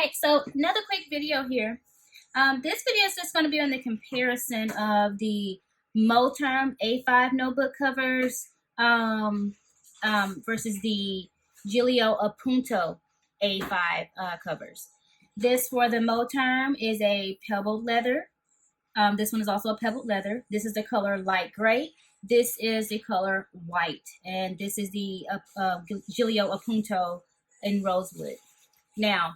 right, so another quick video here. This video is just going to be on the comparison of the Moterm A5 notebook covers versus the Gillio Appunto A5 covers. This for the Moterm is a pebbled leather. This one is also a pebbled leather. This is the color light gray. This is the color white. And this is the Gillio Appunto in rosewood. Now,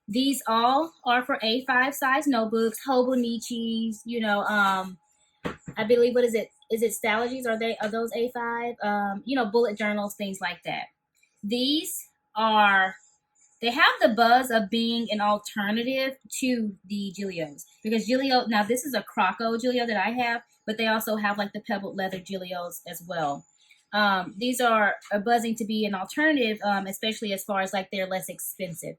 these all are for A5 size notebooks, Hobonichis, you know, I believe, what is it? Is it Stalogies? Are those A5? You know, bullet journals, things like that. These are, they have the buzz of being an alternative to the Gillios. Because Gillio, now this is a Croco Gillio that I have, but they also have like the pebbled leather Gillios as well. These are buzzing to be an alternative, especially as far as like they're less expensive.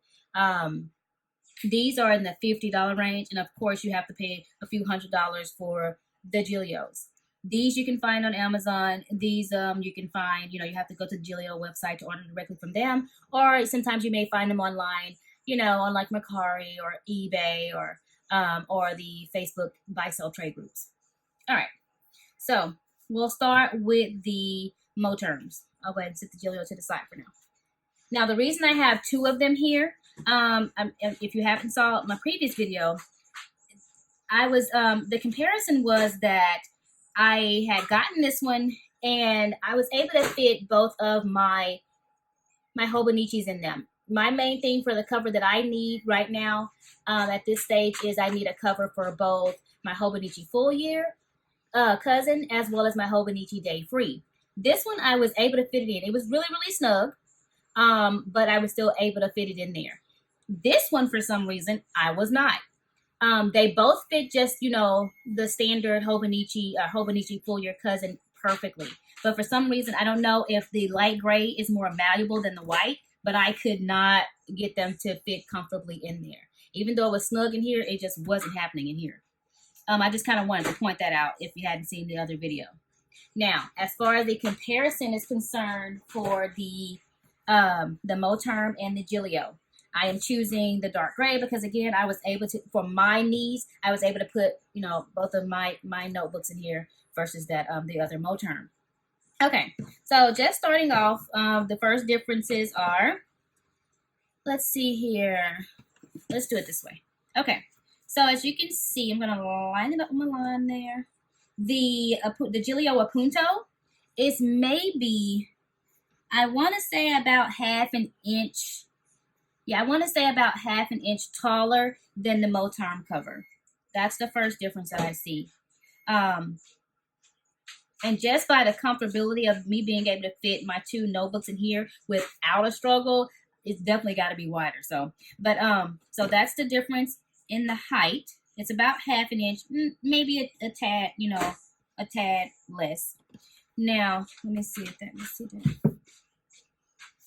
These are in the $50 range, and of course you have to pay a few $100s for the Gillios. These you can find on Amazon. These you can find, you know, you have to go to the Gillio website to order directly from them, or sometimes you may find them online, you know, on like Mercari or eBay or the Facebook buy-sell trade groups. All right, so we'll start with the Moterms. I'll go ahead and set the Gillio to the side for now. Now, the reason I have two of them here, if you haven't saw my previous video, I was, the comparison was that I had gotten this one and I was able to fit both of my Hobonichis in them. My main thing for the cover that I need right now at this stage is I need a cover for both my Hobonichi Full Year Cousin as well as my Hobonichi Day Free. This one I was able to fit it in. It was really, really snug, but I was still able to fit it in there. This one, for some reason, I was not. They both fit just, you know, the standard Hobonichi Full Year Cousin perfectly. But for some reason, I don't know if the light gray is more malleable than the white, but I could not get them to fit comfortably in there. Even though it was snug in here, it just wasn't happening in here. I just kind of wanted to point that out if you hadn't seen the other video. Now, as far as the comparison is concerned for the Moterm and the Gillio, I am choosing the dark gray because, again, I was able to, for my needs, I was able to put, you know, both of my notebooks in here versus that the other Moterm. Okay, so just starting off, the first differences are, let's see here. Let's do it this way. Okay, so as you can see, I'm going to line it up with my line there. The Gillio Appunto is maybe, I want to say about half an inch. Yeah, I want to say about half an inch taller than the Moterm cover. That's the first difference that I see. And just by the comfortability of me being able to fit my two notebooks in here without a struggle, it's definitely got to be wider. So, but so that's the difference in the height. It's about half an inch, maybe a tad, you know, a tad less. Now, let me see if that. Let's see that.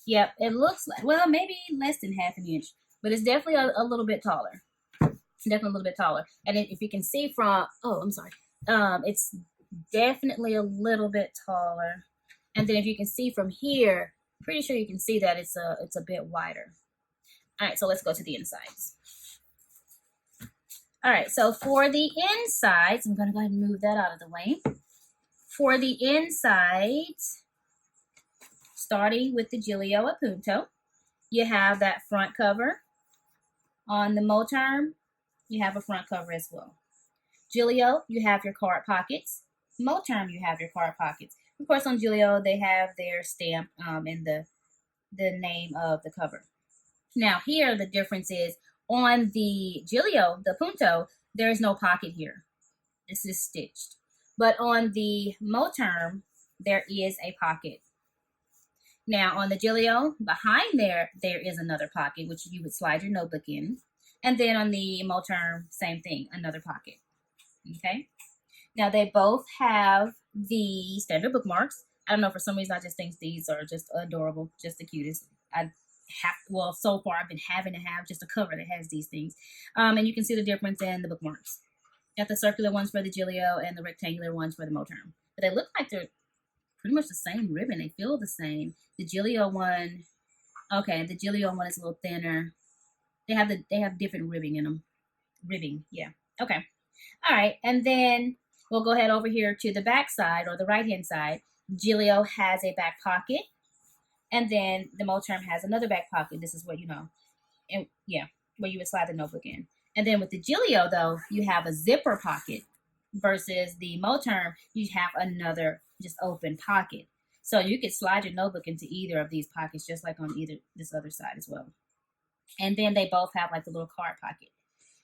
Yep, it looks like, well, maybe less than half an inch, but it's definitely a little bit taller. It's definitely a little bit taller. And if you can see from, oh, I'm sorry, it's definitely a little bit taller. And then if you can see from here, pretty sure you can see that it's a bit wider. All right, so let's go to the insides. All right, so for the insides, I'm going to go ahead and move that out of the way. For the insides, starting with the Gillio Appunto, you have that front cover. On the Moterm, you have a front cover as well. Gillio, you have your card pockets. Moterm, you have your card pockets. Of course, on Gillio, they have their stamp and the name of the cover. Now, here, the difference is on the Gillio, the Appunto, there is no pocket here. This is stitched. But on the Moterm, there is a pocket. Now, on the Gillio, behind there is another pocket, which you would slide your notebook in. And then on the Moterm, same thing, another pocket. Okay? Now, they both have the standard bookmarks. I don't know, for some reason, I just think these are just adorable, just the cutest. Well, so far, I've been having to have just a cover that has these things. And you can see the difference in the bookmarks. Got the circular ones for the Gillio and the rectangular ones for the Moterm. But they look like they're pretty much the same ribbon. They feel the same. The Gillio one, okay, the Gillio one is a little thinner. they have different ribbing in them. Ribbing, yeah. Okay. All right, and then we'll go ahead over here to the back side or the right-hand side. Gillio has a back pocket, and then the Moterm has another back pocket. This is what, and yeah, where you would slide the notebook in. And then with the Gillio, though, you have a zipper pocket versus the Moterm, you have another just open pocket. So you could slide your notebook into either of these pockets, just like on either this other side as well. And then they both have like the little card pocket.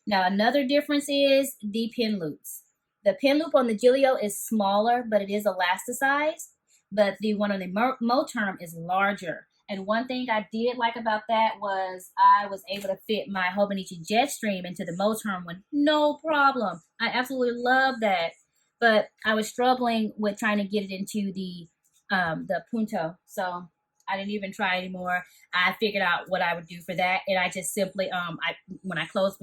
Now, another difference is the pin loops. The pin loop on the Gillio is smaller, but it is elasticized. But the one on the Moterm is larger. And one thing I did like about that was I was able to fit my Hobonichi Jetstream into the Moterm one, no problem. I absolutely love that. But I was struggling with trying to get it into the Appunto. So I didn't even try anymore. I figured out what I would do for that, and I just simply when I close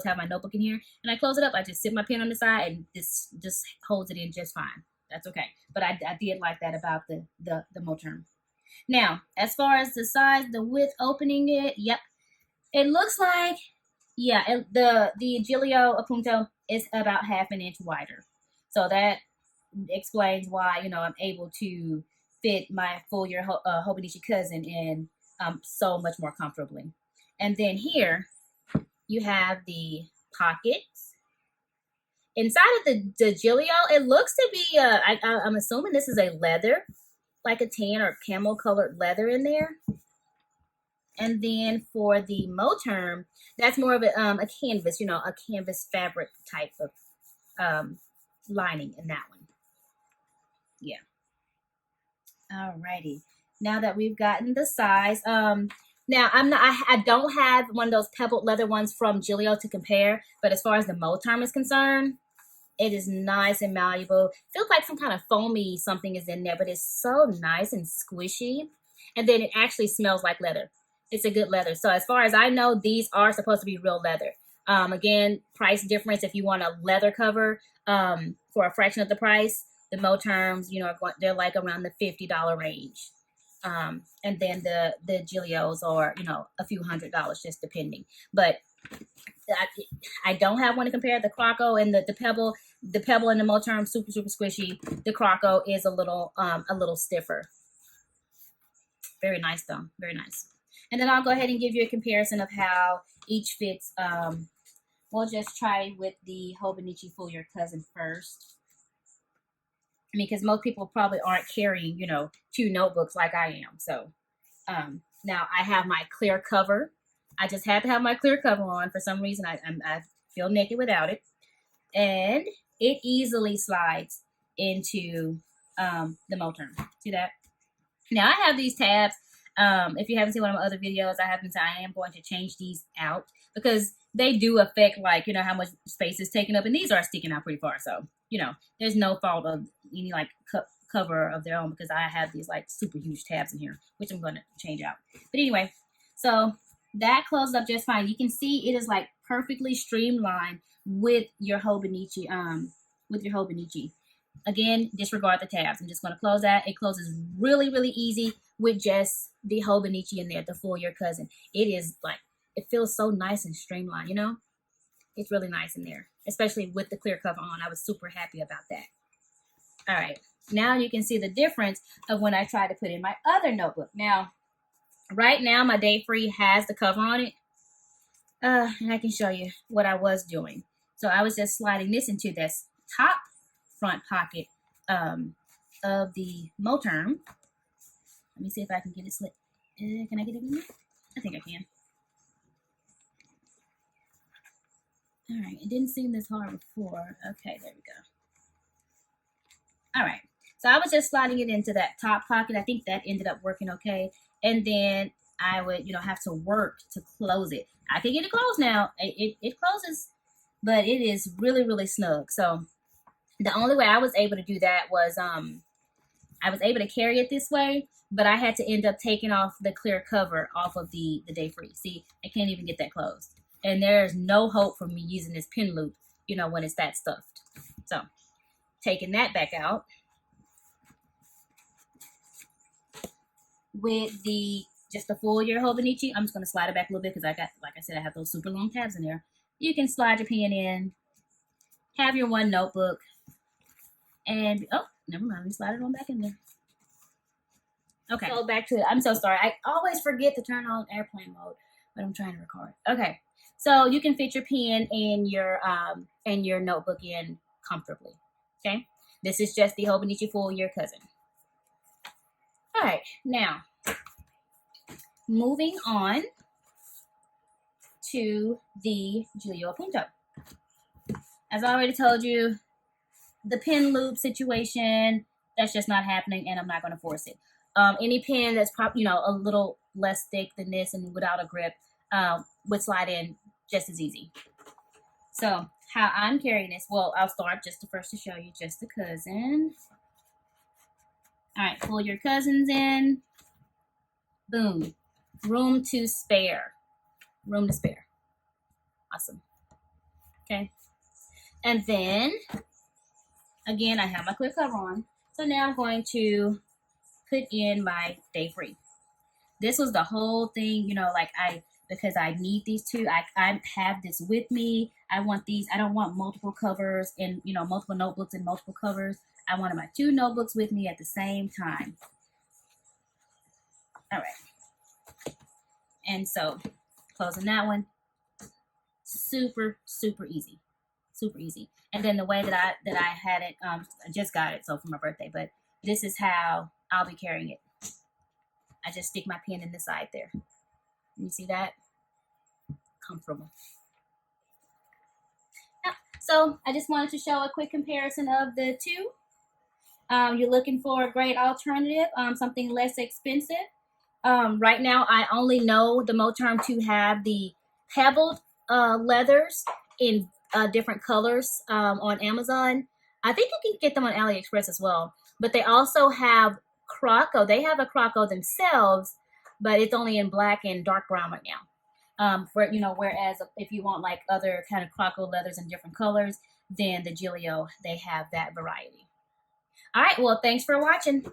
have my notebook in here and I close it up, I just sit my pen on the side and this just holds it in just fine. That's okay. But I did like that about the Moterm. Now, as far as the size, the width, opening it, yep, it looks like the Gillio Appunto is about ½ an inch wider, so that explains why I'm able to fit my full year Hobonichi Cousin in so much more comfortably. And then here you have the pockets. Inside of the Gillio, it looks to be, I'm assuming this is a leather, like a tan or camel colored leather in there. And then for the Moterm, that's more of a canvas, a canvas fabric type of lining in that one. Yeah. Alrighty. Now that we've gotten the size, now I don't have one of those pebbled leather ones from Gillio to compare, but as far as the Moterm is concerned, it is nice and malleable. Feels like some kind of foamy something is in there, but it's so nice and squishy. And then it actually smells like leather. It's a good leather. So as far as I know, these are supposed to be real leather. Again, price difference if you want a leather cover for a fraction of the price. The Moterms, they're like around the $50 range. And then the Gillios are, a few $100s, just depending. But I don't have one to compare. The Croco and the Pebble, and the Moterm, super, super squishy. The Croco is a little stiffer. Very nice though, very nice. And then I'll go ahead and give you a comparison of how each fits. We'll just try with the Hobonichi Full Year Cousin first. I mean, because most people probably aren't carrying, 2 notebooks like I am. So now I have my clear cover. I just had to have my clear cover on. For some reason, I feel naked without it. And it easily slides into the Moterm. See that? Now, I have these tabs. If you haven't seen one of my other videos, I am going to change these out because they do affect, like, how much space is taken up. And these are sticking out pretty far. So, there's no fault of any, like, cover of their own because I have these, like, super huge tabs in here, which I'm going to change out. But anyway, so that closes up just fine. You can see it is, like, perfectly streamlined with your Hobonichi, Again, disregard the tabs. I'm just going to close that. It closes really, really easy with just the Hobonichi in there, the Full Year Cousin. It is like, it feels so nice and streamlined, It's really nice in there, especially with the clear cover on. I was super happy about that. All right. Now you can see the difference of when I try to put in my other notebook. Now, right now, my Day Free has the cover on it. And I can show you what I was doing. So I was just sliding this into this top front pocket of the Moterm. Let me see if I can get it slit. Can I get it in there? I think I can. All right, it didn't seem this hard before. Okay, there we go. All right, so I was just sliding it into that top pocket. I think that ended up working okay. And then I would, have to work to close it. I can get it closed now. It closes, but it is really, really snug. So the only way I was able to do that was I was able to carry it this way, but I had to end up taking off the clear cover off of the Day Free. See, I can't even get that closed. And there's no hope for me using this pin loop, when it's that stuffed. So taking that back out with the just the full year Hobonichi. I'm just going to slide it back a little bit because like I said, I have those super long tabs in there. You can slide your pen in, have your one notebook, and oh, never mind. Let me slide it on back in there. Okay, so back to it. I'm so sorry. I always forget to turn on airplane mode, but I'm trying to record. Okay, so you can fit your pen in your notebook in comfortably. Okay, this is just the Hobonichi Full Year Cousin. All right, now moving on to the Gillio Appunto. As I already told you, the pen loop situation, that's just not happening, and I'm not going to force it. Any pen that's probably, a little less thick than this and without a grip would slide in just as easy. So how I'm carrying this, well, I'll start just first to show you just the cousin. All right, pull your cousins in. Boom. Room to spare. Room to spare. Awesome. Okay. And then, again, I have my clear cover on. So now I'm going to put in my day free. This was the whole thing, because I need these two. I have this with me. I want these. I don't want multiple covers and, multiple notebooks and multiple covers. I wanted my two notebooks with me at the same time. All right. And so, closing that one. Super, super easy. Super easy. And then the way that I had it, I just got it, so for my birthday, but this is how I'll be carrying it. I just stick my pen in the side there. You see that? Comfortable. Yeah. So I just wanted to show a quick comparison of the two. You're looking for a great alternative, something less expensive. Right now, I only know the Moterm to have the pebbled leathers in different colors on Amazon. I think you can get them on AliExpress as well. But they also have Croco. They have a Croco themselves, but it's only in black and dark brown right now. Whereas if you want like other kind of Croco leathers in different colors, then the Gillio, they have that variety. All right, well, thanks for watching.